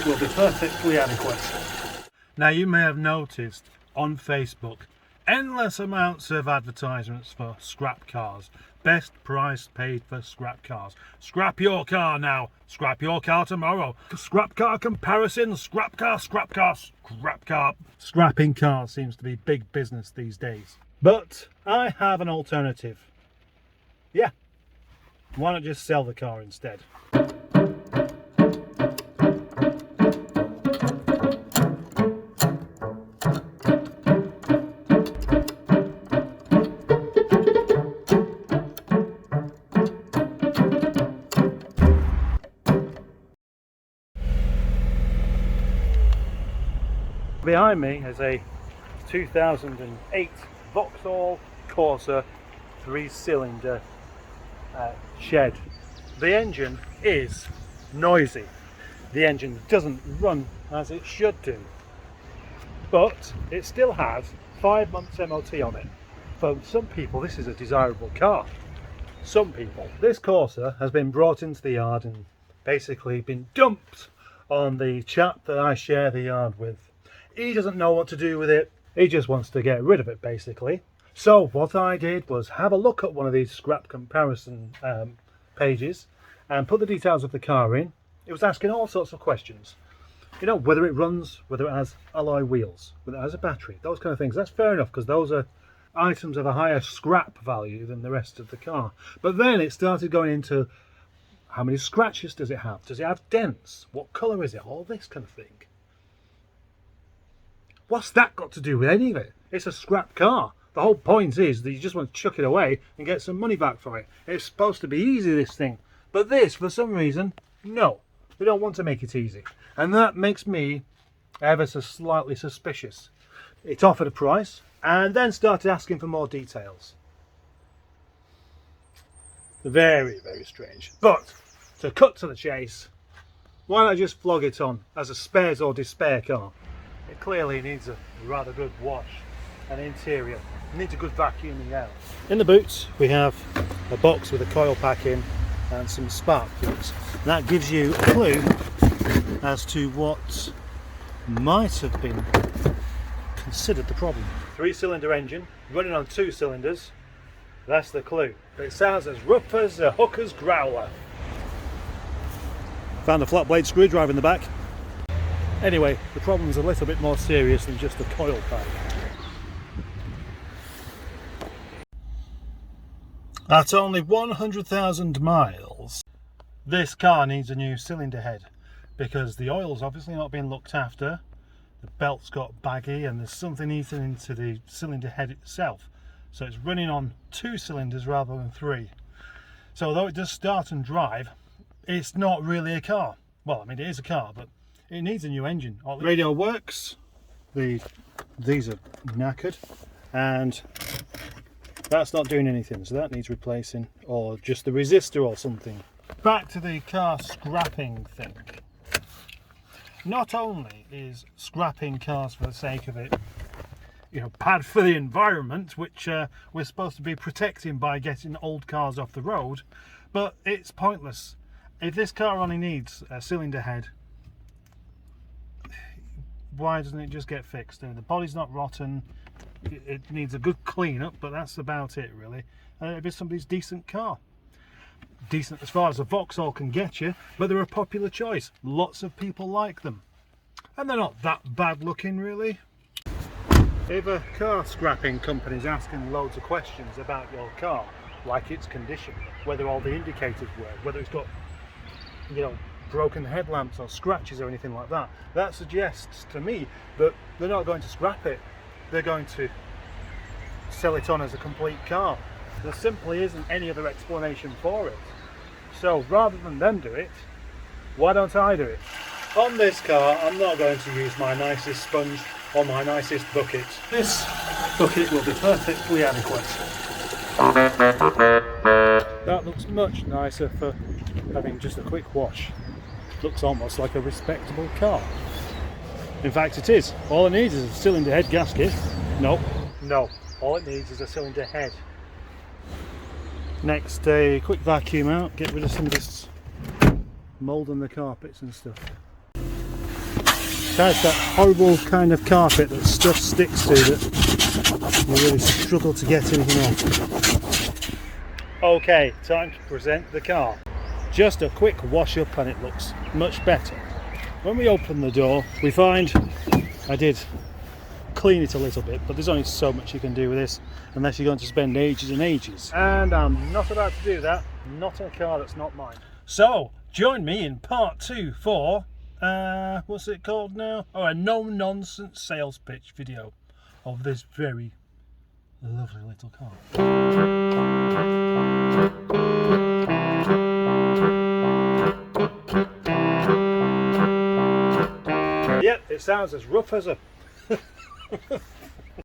will be perfectly adequate. Now you may have noticed on Facebook endless amounts of advertisements for scrap cars. Best price paid for scrap cars. Scrap your car now, scrap your car tomorrow. Scrap car comparison, scrap car, scrap car, scrap car. Scrapping cars seems to be big business these days. But I have an alternative. Yeah, why not just sell the car instead? Behind me is a 2008 Vauxhall Corsa 3-cylinder shed. The engine is noisy. The engine doesn't run as it should do, but it still has 5 months MOT on it. For some people this is a desirable car. Some people. This Corsa has been brought into the yard and basically been dumped on the chap that I share the yard with. He doesn't know what to do with it. He just wants to get rid of it, basically. So what I did was have a look at one of these scrap comparison pages and put the details of the car in. It was asking all sorts of questions. You know, whether it runs, whether it has alloy wheels, whether it has a battery, those kind of things. That's fair enough, because those are items of a higher scrap value than the rest of the car. But then it started going into how many scratches does it have? Does it have dents? What colour is it? All this kind of thing. What's that got to do with any of it? It's a scrap car. The whole point is that you just want to chuck it away and get some money back for it. It's supposed to be easy, this thing. But this, for some reason, no. They don't want to make it easy. And that makes me ever so slightly suspicious. It offered a price and then started asking for more details. Very, very strange. But to cut to the chase, why not just flog it on as a spares or despair car? It clearly needs a rather good wash and interior. It needs a good vacuuming out. In the boot we have a box with a coil pack in and some spark plugs. That gives you a clue as to what might have been considered the problem. 3-cylinder engine running on 2 cylinders. That's the clue. But it sounds as rough as a hooker's growler. Found a flat blade screwdriver in the back. Anyway, the problem's a little bit more serious than just the coil pack. At only 100,000 miles, this car needs a new cylinder head because the oil's obviously not being looked after, the belt's got baggy and there's something eaten into the cylinder head itself. So it's running on 2 cylinders rather than 3. So although it does start and drive, it's not really a car. Well, I mean, it is a car, but it needs a new engine. The radio works, these are knackered, and that's not doing anything, so that needs replacing, or just the resistor or something. Back to the car scrapping thing. Not only is scrapping cars for the sake of it, you know, bad for the environment, which we're supposed to be protecting by getting old cars off the road, but it's pointless. If this car only needs a cylinder head, why doesn't it just get fixed? The body's not rotten, it needs a good clean up, but that's about it really. It'd be somebody's decent car. Decent as far as a Vauxhall can get you, but they're a popular choice. Lots of people like them. And they're not that bad looking really. If a car scrapping company's asking loads of questions about your car, like its condition, whether all the indicators work, whether it's got, you know, broken headlamps or scratches or anything like that, that suggests to me that they're not going to scrap it. They're going to sell it on as a complete car. There simply isn't any other explanation for it. So rather than them do it, why don't I do it? On this car, I'm not going to use my nicest sponge or my nicest bucket. This bucket will be perfectly adequate. That looks much nicer for having just a quick wash. Looks almost like a respectable car. In fact it is. All it needs is a cylinder head gasket. No, all it needs is a cylinder head. Next, a quick vacuum out, get rid of some of this mould on the carpets and stuff. has that horrible kind of carpet that stuff sticks to that you really struggle to get anything off. Okay, time to present the car. Just a quick wash up and it looks much better. When we open the door, we find I did clean it a little bit, but there's only so much you can do with this unless you're going to spend ages and ages. And I'm not about to do that, not in a car that's not mine. So, join me in part 2 for, what's it called now? Oh, a no-nonsense sales pitch video of this very lovely little car. Yep, it sounds as rough as a